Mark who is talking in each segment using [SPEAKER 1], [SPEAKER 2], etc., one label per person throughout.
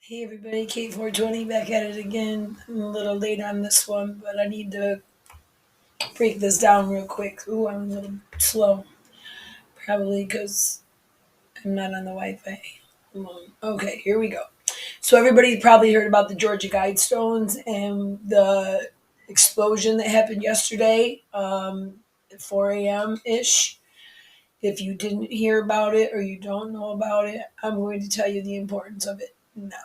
[SPEAKER 1] Hey everybody, Kate420 back at it again. I'm a little late on this one, but I need to break this down real quick. Ooh, I'm a little slow. Probably because I'm not on the Wi-Fi. Okay, here we go. So everybody probably heard about the Georgia Guidestones and the explosion that happened yesterday at 4 a.m. ish. If you didn't hear about it or you don't know about it, I'm going to tell you the importance of it now.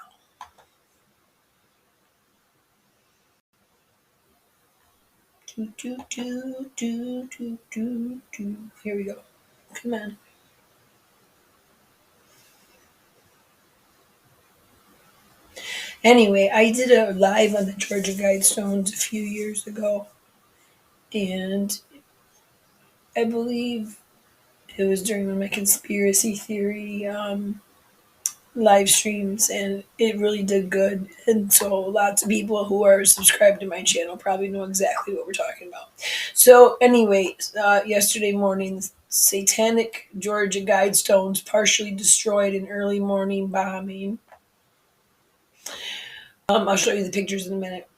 [SPEAKER 1] Here we go. Come on. Anyway, I did a live on the Georgia Guidestones a few years ago, and I believe it was during one of my conspiracy theory live streams, and it really did good. And so, lots of people who are subscribed to my channel probably know exactly what we're talking about. So, anyway, yesterday morning, the satanic Georgia Guidestones partially destroyed an early morning bombing. I'll show you the pictures in a minute.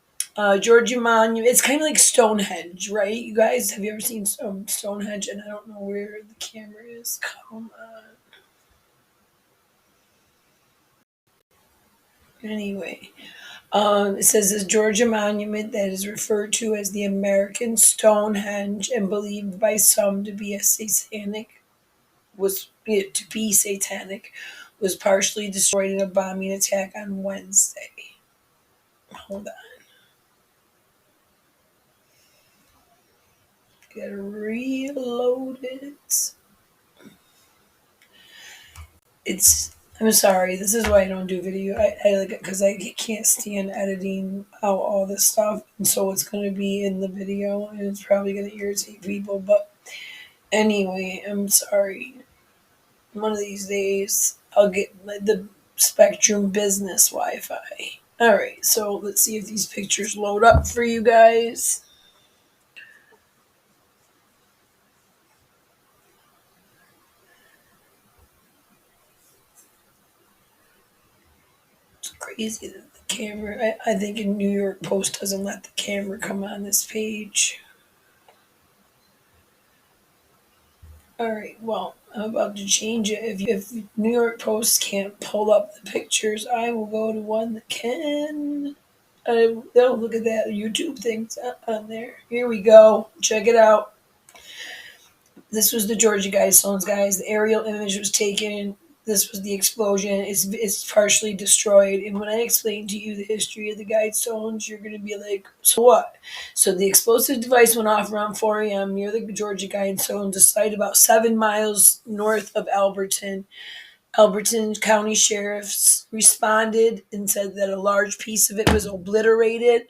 [SPEAKER 1] Georgia Monument. It's kind of like Stonehenge, right? You guys, have you ever seen Stonehenge? And I don't know where the camera is. Come on. Anyway, it says this Georgia monument that is referred to as the American Stonehenge and believed by some to be a satanic was partially destroyed in a bombing attack on Wednesday. Hold on, gotta reload it. It's I'm sorry. This is why I don't do video. I like it because I can't stand editing out all this stuff, and so it's going to be in the video, and it's probably going to irritate people. But anyway, I'm sorry. One of these days, I'll get the Spectrum Business Wi-Fi. All right, so let's see if these pictures load up for you guys. It's crazy that the camera. I think in New York Post doesn't let the camera come on this page. All right, well, I'm about to change it. If New York Post can't pull up the pictures, I will go to one that can. They'll look at that YouTube things on there. Here we go. Check it out. This was the Georgia Guidestones, guys. The aerial image was taken. This was the explosion. It's partially destroyed. And when I explain to you the history of the Guidestones, you're going to be like, so what? So the explosive device went off around 4 a.m. near the Georgia Guidestones, a site about 7 miles north of Alberton. Alberton County sheriffs responded and said that a large piece of it was obliterated.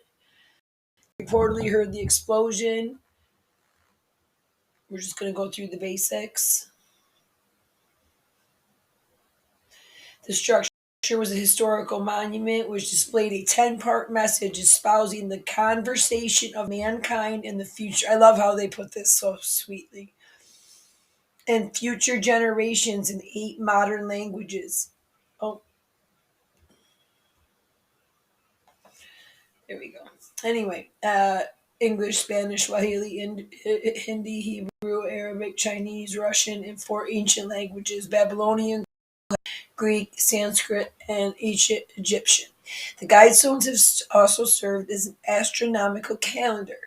[SPEAKER 1] Reportedly heard the explosion. We're just going to go through the basics. The structure was a historical monument which displayed a 10-part message espousing the conversation of mankind in the future. I love how they put this so sweetly. And future generations in 8 modern languages. Oh, there we go. Anyway, English, Spanish, Swahili, Hindi, Hebrew, Arabic, Chinese, Russian, and 4 ancient languages: Babylonian, Greek, Sanskrit, and ancient Egyptian. The Guidestones have also served as an astronomical calendar.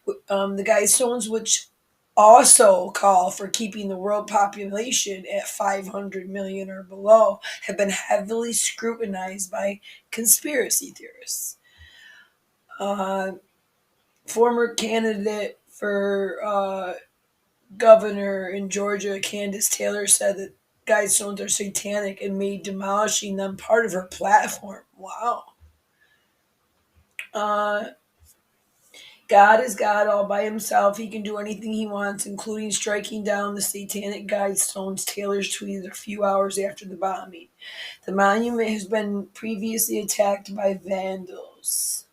[SPEAKER 1] The Guidestones, which also call for keeping the world population at 500 million or below, have been heavily scrutinized by conspiracy theorists. Uh, Former candidate for governor in Georgia, Candace Taylor, said that Guidestones are satanic and made demolishing them part of her platform. Wow. Uh, God is God all by himself. He can do anything he wants, including striking down the satanic Guidestones, Taylor's tweeted a few hours after the bombing. The monument has been previously attacked by vandals.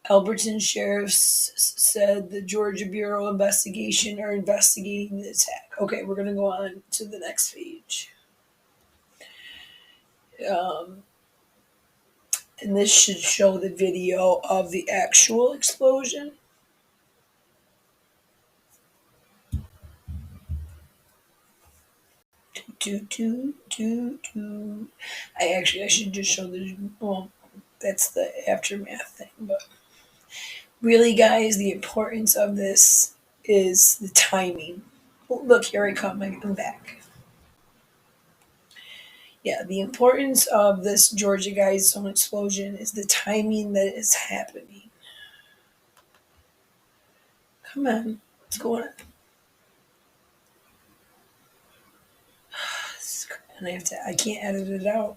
[SPEAKER 1] Alberton sheriffs said the Georgia Bureau of Investigation are investigating the attack. Okay, we're going to go on to the next page. Um, And this should show the video of the actual explosion. Do. I should just show the, well, that's the aftermath thing. But really, guys, the importance of this is the timing. Oh, look, here I come. I'm back. Yeah, the importance of this Georgia Guidestone explosion is the timing that is happening. Come on, what's going on? And I can't edit it out.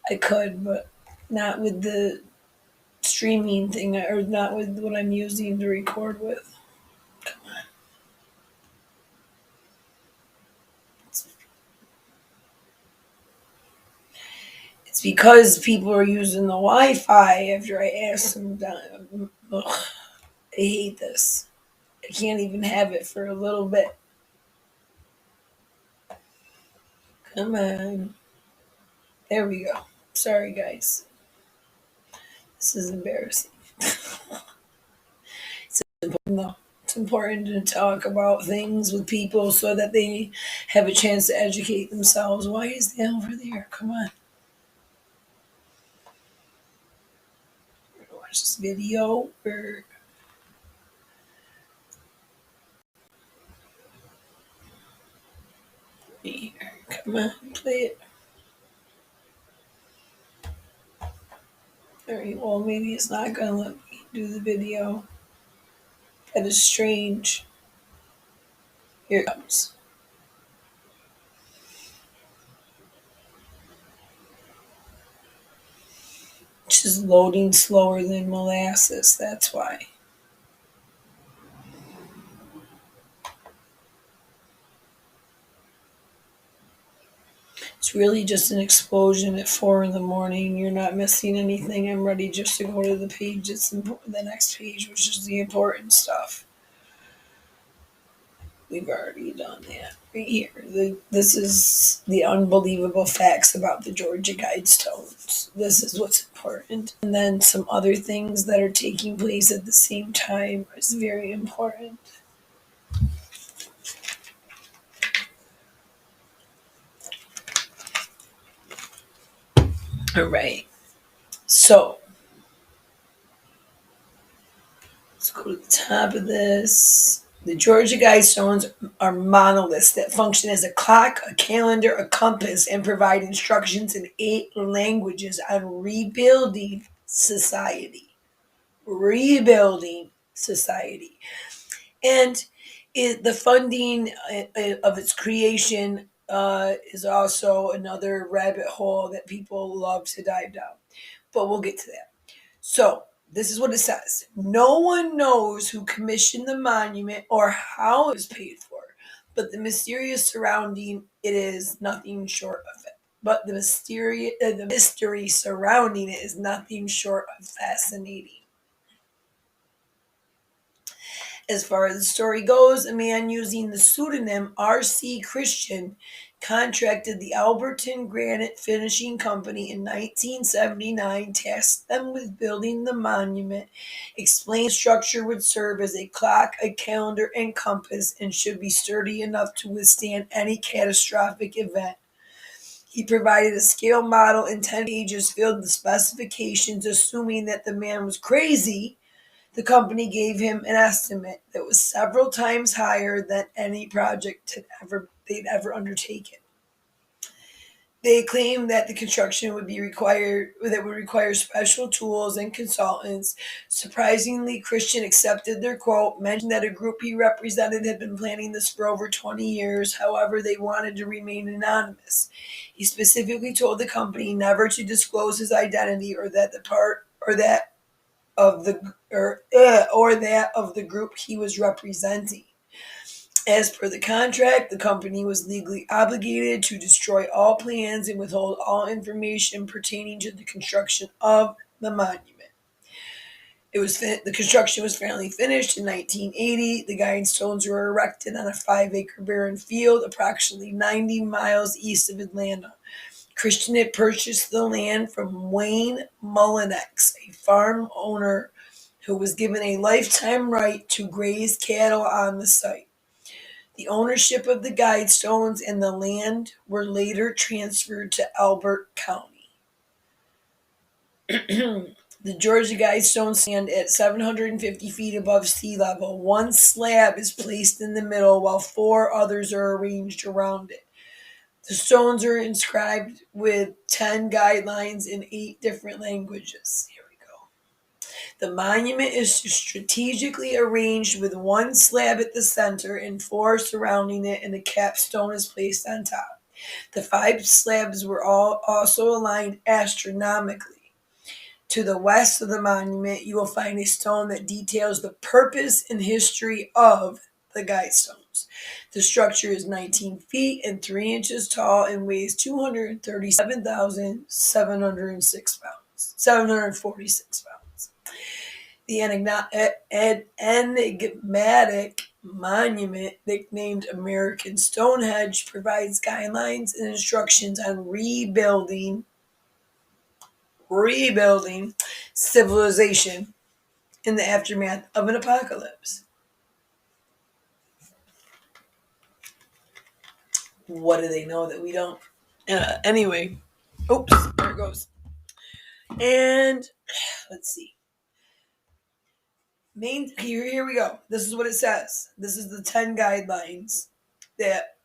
[SPEAKER 1] I could, but not with the streaming thing, or not with what I'm using to record with. It's, it's because people are using the Wi-Fi after I asked them. Ugh, I hate this. I can't even have it for a little bit. Come on. There we go. Sorry, guys. This is embarrassing. No, it's important to talk about things with people so that they have a chance to educate themselves. Why is that over there? Come on. We're gonna watch this video. Or here. Come on, play it. Alright, well, maybe it's not gonna let me do the video. That is strange. Here it comes. It's just loading slower than molasses, that's why. It's really just an explosion at 4 in the morning. You're not missing anything. I'm ready just to go to the page. The next page, which is the important stuff. We've already done that right here. This is the unbelievable facts about the Georgia Guidestones. This is what's important. And then some other things that are taking place at the same time is very important. All right. So let's go to the top of this. The Georgia Guidestones are monoliths that function as a clock, a calendar, a compass, and provide instructions in 8 languages on rebuilding society. Rebuilding society. And the funding of its creation is also another rabbit hole that people love to dive down. But we'll get to that. So, this is what it says. No one knows who commissioned the monument or how it was paid for, but the mysterious surrounding it is nothing short of it. But the mystery surrounding it is nothing short of fascinating. As far as the story goes, a man using the pseudonym R.C. Christian contracted the Alberton Granite Finishing Company in 1979, tasked them with building the monument, explained the structure would serve as a clock, a calendar, and compass, and should be sturdy enough to withstand any catastrophic event. He provided a scale model in 10 pages filled with specifications, assuming that the man was crazy. The company gave him an estimate that was several times higher than any project they'd ever undertaken. They claimed that the construction would require special tools and consultants. Surprisingly, Christian accepted their quote, mentioned that a group he represented had been planning this for over 20 years. However, they wanted to remain anonymous. He specifically told the company never to disclose his identity or that of the group he was representing. As per the contract, the company was legally obligated to destroy all plans and withhold all information pertaining to the construction of the monument. The construction was finally finished in 1980. The Guidestones were erected on a 5-acre barren field approximately 90 miles east of Atlanta. Christian had purchased the land from Wayne Mullinex, a farm owner who was given a lifetime right to graze cattle on the site. The ownership of the Guidestones and the land were later transferred to Elbert County. The Georgia Guidestones stand at 750 feet above sea level. One slab is placed in the middle while four others are arranged around it. The stones are inscribed with 10 guidelines in 8 different languages. Here we go. The monument is strategically arranged with one slab at the center and four surrounding it, and a capstone is placed on top. The 5 slabs were all also aligned astronomically. To the west of the monument, you will find a stone that details the purpose and history of the Guidestones. The structure is 19 feet and 3 inches tall and weighs 237,706 pounds, 746 pounds. The enigmatic monument, nicknamed American Stonehenge, provides guidelines and instructions on rebuilding civilization in the aftermath of an apocalypse. What do they know that we don't? Anyway, oops, there it goes. And let's see. Here we go. This is what it says. This is the 10 guidelines that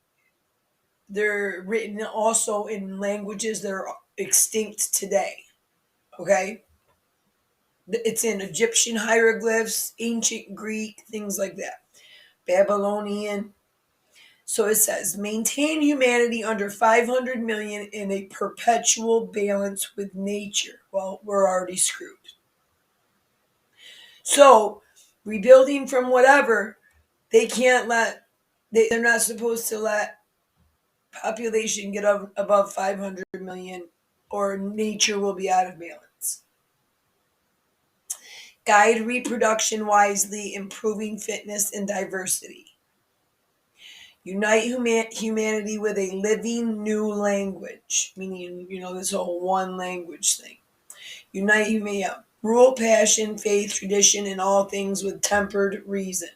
[SPEAKER 1] they're written also in languages that are extinct today. Okay? It's in Egyptian hieroglyphs, ancient Greek, things like that. Babylonian. So it says, maintain humanity under 500 million in a perpetual balance with nature. Well, we're already screwed. So, rebuilding from whatever, they can't they're not supposed to let population get above 500 million or nature will be out of balance. Guide reproduction wisely, improving fitness and diversity. Unite humanity with a living new language, meaning, this whole one language thing. Unite humanity. Rule passion, faith, tradition, and all things with tempered reason.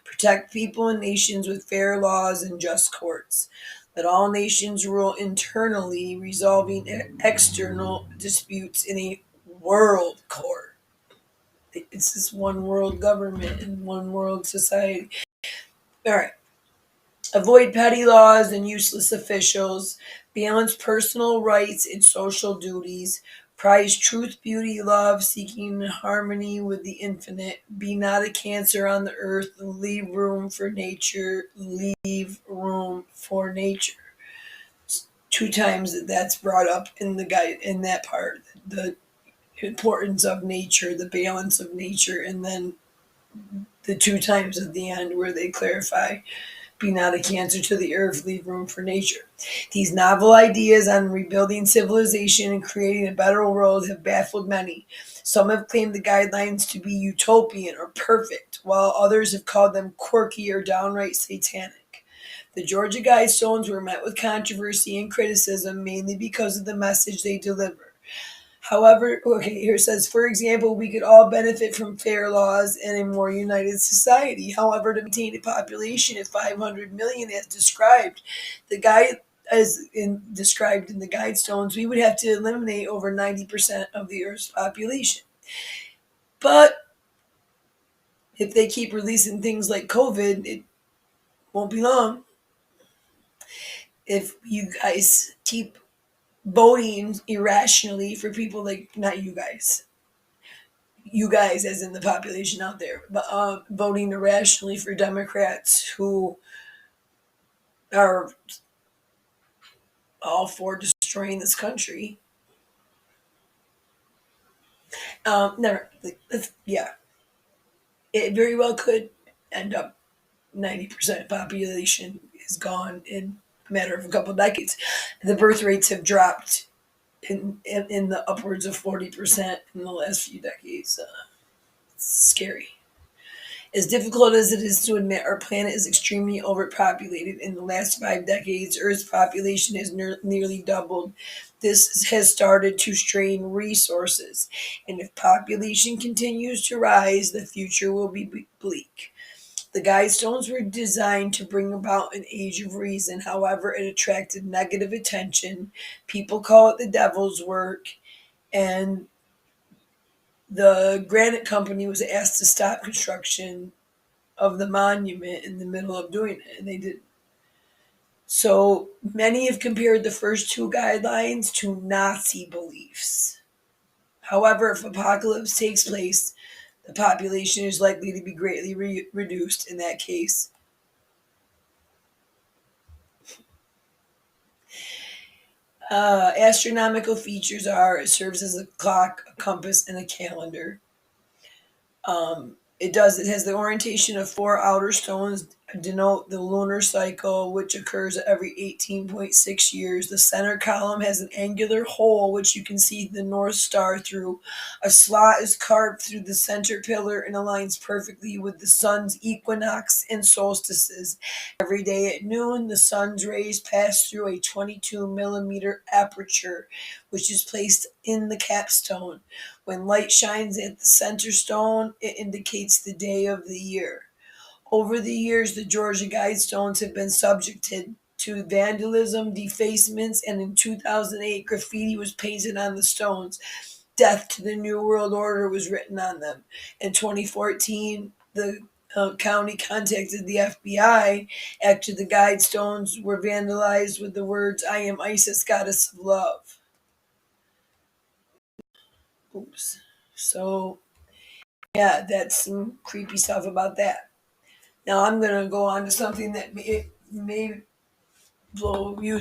[SPEAKER 1] Protect people and nations with fair laws and just courts. Let all nations rule internally, resolving external disputes in a world court. It's this one world government and one world society. All right. Avoid petty laws and useless officials. Balance personal rights and social duties. Prize truth, beauty, love, seeking harmony with the infinite. Be not a cancer on the earth. Leave room for nature. Leave room for nature. 2 times that's brought up in the guide in that part. The importance of nature, the balance of nature, and then the 2 times at the end where they clarify. Be not a cancer to the earth, leave room for nature. These novel ideas on rebuilding civilization and creating a better world have baffled many. Some have claimed the guidelines to be utopian or perfect, while others have called them quirky or downright satanic. The Georgia Guidestones were met with controversy and criticism, mainly because of the message they deliver. However, okay, here it says, for example, we could all benefit from fair laws and a more united society. However, to maintain a population of 500 million as described, described in the Guidestones, we would have to eliminate over 90% of the Earth's population. But if they keep releasing things like COVID, it won't be long. If you guys keep voting irrationally for people like, not you guys as in the population out there, but voting irrationally for Democrats who are all for destroying this country. Never, yeah, it very well could end up 90% population is gone in a matter of a couple of decades. The birth rates have dropped in the upwards of 40% in the last few decades. It's scary. As difficult as it is to admit, our planet is extremely overpopulated. In the last 5 decades, Earth's population has nearly doubled. This has started to strain resources, and if population continues to rise, the future will be bleak. The Guidestones were designed to bring about an age of reason. However, it attracted negative attention. People call it the devil's work, and the granite company was asked to stop construction of the monument in the middle of doing it, and they did. So many have compared the first two guidelines to Nazi beliefs. However, if apocalypse takes place, the population is likely to be greatly reduced in that case. Astronomical features are it serves as a clock, a compass, and a calendar. It has the orientation of four outer stones denote the lunar cycle, which occurs every 18.6 years. The center column has an angular hole, which you can see the North Star through. A slot is carved through the center pillar and aligns perfectly with the sun's equinox and solstices. Every day at noon, the sun's rays pass through a 22 millimeter aperture, which is placed in the capstone. When light shines at the center stone, it indicates the day of the year. Over the years, the Georgia Guidestones have been subjected to vandalism, defacements, and in 2008, graffiti was painted on the stones. Death to the New World Order was written on them. In 2014, the county contacted the FBI after the Guidestones were vandalized with the words, "I am ISIS, goddess of love." Oops. So, yeah, that's some creepy stuff about that. Now I'm going to go on to something that may blow you.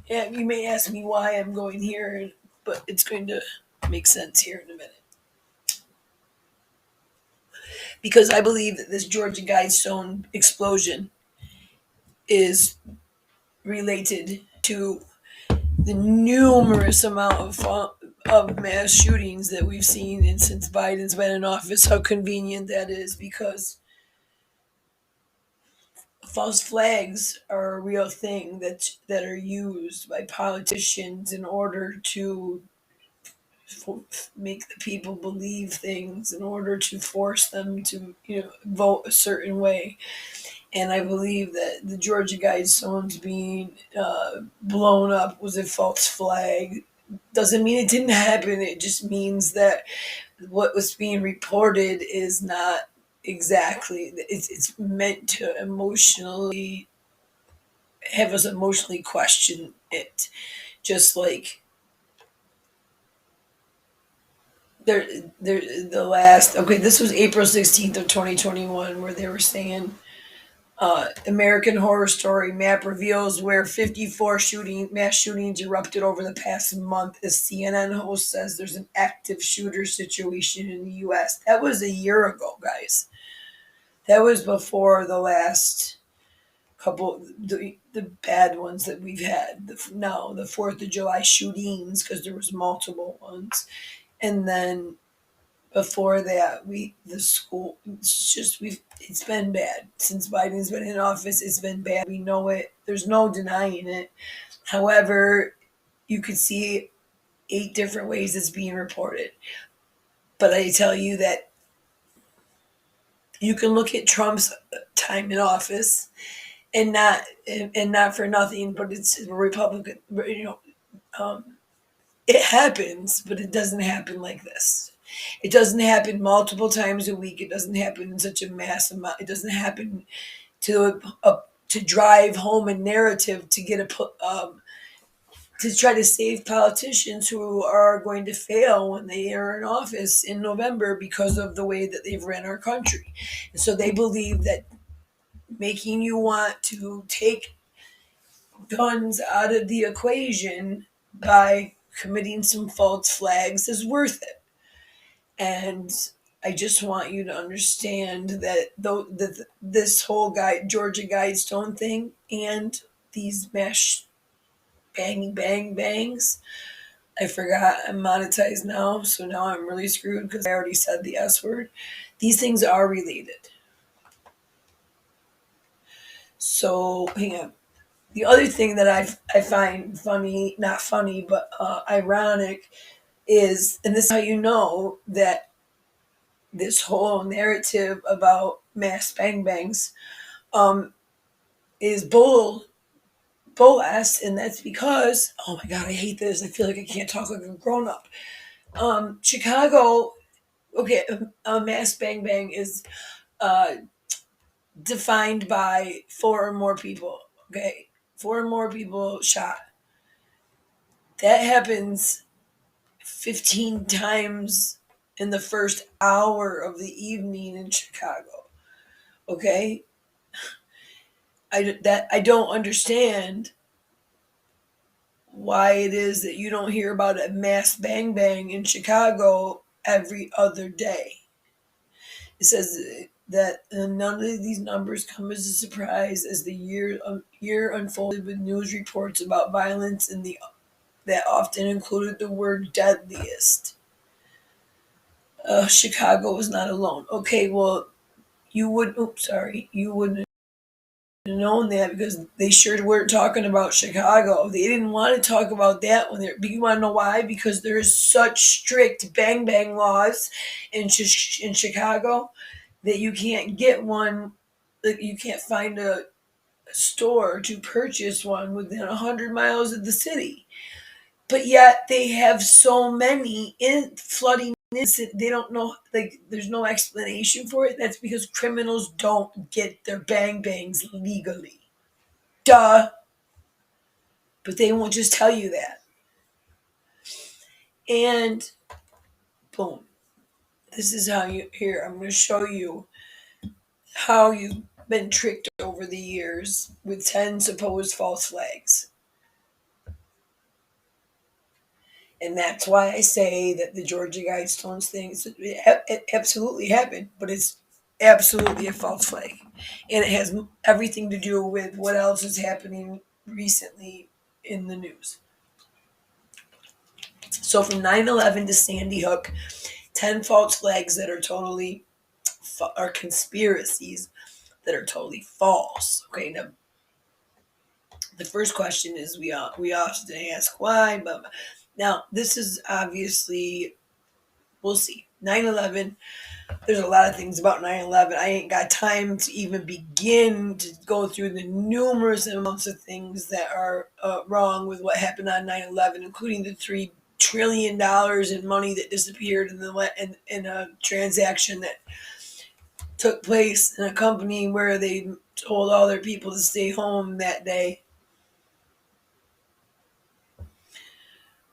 [SPEAKER 1] Yeah, you may ask me why I'm going here, but it's going to make sense here in a minute. Because I believe that this Georgia Guidestone explosion is related to the numerous amount of mass shootings that we've seen and since Biden's been in office. How convenient that is, because false flags are a real thing that are used by politicians in order to make the people believe things, in order to force them to vote a certain way. And I believe that the Georgia Guidestones being blown up was a false flag. Doesn't mean it didn't happen. It just means that what was being reported is not exactly. It's meant to emotionally have us emotionally question it. Just like there, the last. Okay, this was April 16th of 2021, where they were saying American Horror Story map reveals where 54 mass shootings erupted over the past month. As CNN host says, there's an active shooter situation in the U.S. That was a year ago, guys. That was before the last couple the bad ones that we've had. The 4th of July shootings, because there was multiple ones, and then before that the school, it's been bad since Biden's been in office. It's been bad. We know it. There's no denying it. However, you could see 8 different ways it's being reported. But I tell you that you can look at Trump's time in office, and not for nothing, but it's a Republican. Um, it happens, but it doesn't happen like this. It doesn't happen multiple times a week. It doesn't happen in such a mass amount. It doesn't happen to drive home a narrative to get to try to save politicians who are going to fail when they are in office in November because of the way that they've ran our country. And so they believe that making you want to take guns out of the equation by committing some false flags is worth it. And I just want you to understand that though this whole Georgia Guidestone thing and these mass bang bang bangs, I forgot I'm monetized now, so now I'm really screwed because I already said the S word. These things are related. So hang on. The other thing that I find funny, not funny, but ironic, is, and this is how you know that this whole narrative about mass bang bangs um, is bull ass, and that's because, oh my god, I hate this. I feel like I can't talk like a grown up. Chicago, okay, a mass bang bang is uh, defined by four or more people. Okay, four or more people shot. That happens 15 times in the first hour of the evening in Chicago. Okay, I don't understand why it is that you don't hear about a mass bang bang in Chicago every other day. It says that none of these numbers come as a surprise as the year unfolded with news reports about violence in the that often included the word deadliest. Chicago was not alone. Okay, well, you wouldn't have known that because they sure weren't talking about Chicago. They didn't want to talk about that when they're. But you want to know why? Because there's such strict bang bang laws in Chicago that you can't get one. Like you can't find a store to purchase one within 100 miles of the city. But yet they have so many in flooding innocent. They don't know, like there's no explanation for it. That's because criminals don't get their bang bangs legally. Duh. But they won't just tell you that. And boom. This is how you here. I'm going to show you how you've been tricked over the years with 10 supposed false flags. And that's why I say that the Georgia Guidestones thing, it absolutely happened, but it's absolutely a false flag. And it has everything to do with what else is happening recently in the news. So from 9/11 to Sandy Hook, 10 false flags that are totally, are conspiracies that are totally false. Okay, now the first question is we often ask why, but now this is obviously, we'll see. 9/11, there's a lot of things about 9/11. I ain't got time to even begin to go through the numerous amounts of things that are wrong with what happened on 9/11, including the $3 trillion in money that disappeared in a transaction that took place in a company where they told all their people to stay home that day.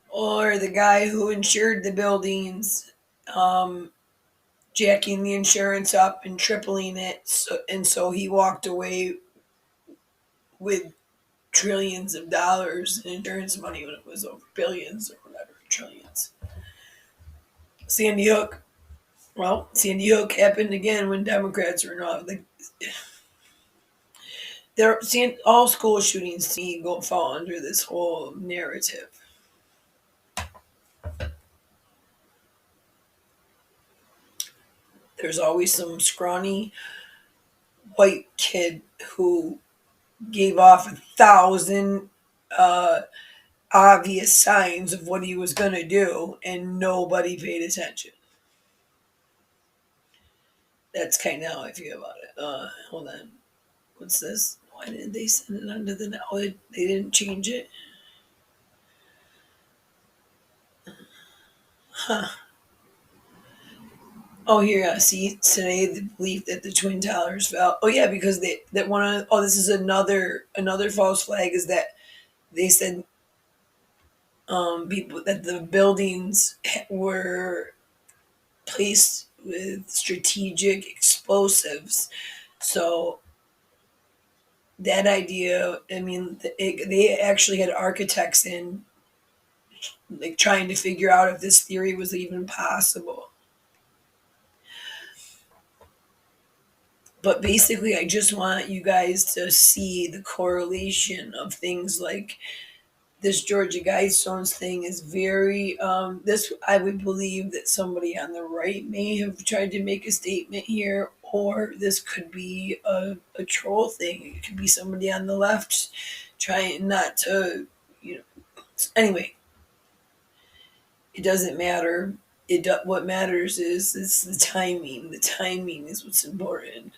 [SPEAKER 1] Or the guy who insured the buildings, um, jacking the insurance up and tripling it, so he walked away with trillions of dollars in insurance money when it was over billions or whatever, trillions. Sandy Hook. Well, Sandy Hook happened again when Democrats were not. Like, all school shootings to me go fall under this whole narrative. There's always some scrawny white kid who gave off 1,000 uh, obvious signs of what he was going to do, and nobody paid attention. That's kind of how I feel about it. Hold on. What's this? Why didn't they send it under the? Oh, they didn't change it. Huh. Oh, here. See today the belief that the twin towers fell. Oh yeah, because they that one. Oh, this is another false flag is that they said people that the buildings were placed with strategic explosives. So that idea, I mean, they actually had architects in, like trying to figure out if this theory was even possible. But basically, I just want you guys to see the correlation of things like this Georgia Guidestones thing is very this I would believe that somebody on the right may have tried to make a statement here, or this could be a troll thing. It could be somebody on the left trying not to, you know. Anyway, it doesn't matter. What matters is the timing. The timing is what's important.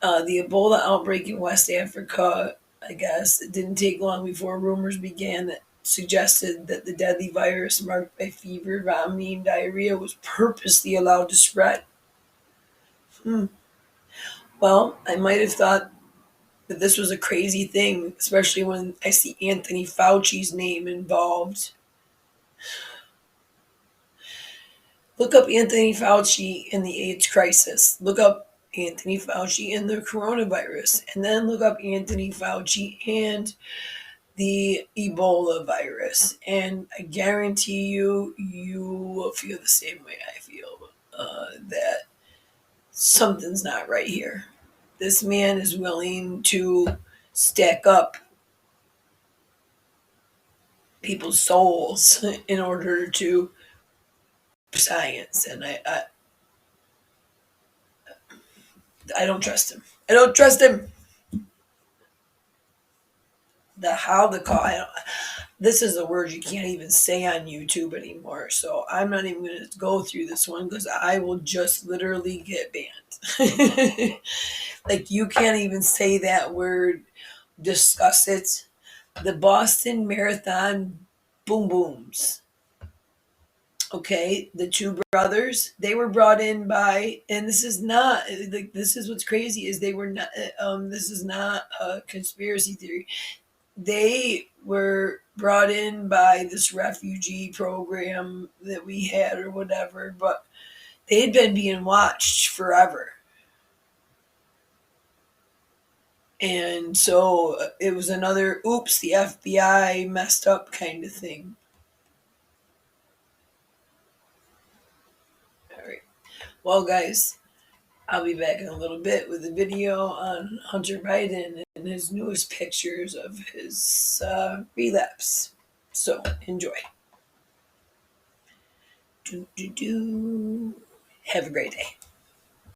[SPEAKER 1] The Ebola outbreak in West Africa, I guess, it didn't take long before rumors began that suggested that the deadly virus marked by fever, vomiting, diarrhea was purposely allowed to spread. Hmm. Well, I might have thought that this was a crazy thing, especially when I see Anthony Fauci's name involved. Look up Anthony Fauci and the AIDS crisis. Look up Anthony Fauci and the coronavirus. And then look up Anthony Fauci and the Ebola virus. And I guarantee you, you will feel the same way I feel, that something's not right here. This man is willing to stack up people's souls in order to science. And I don't trust him. I don't trust him. The how the call. This is a word you can't even say on YouTube anymore. So I'm not even going to go through this one because I will just literally get banned. Like, you can't even say that word, discuss it. The Boston Marathon Boom Booms. Okay, the two brothers, they were brought in by, and this is not like, this is what's crazy is they were not. This is not a conspiracy theory. They were brought in by this refugee program that we had or whatever, but they had been being watched forever. And so it was another oops, the FBI messed up kind of thing. All right. Well, guys, I'll be back in a little bit with a video on Hunter Biden and his newest pictures of his relapse. So enjoy. Do, do, do. Have a great day.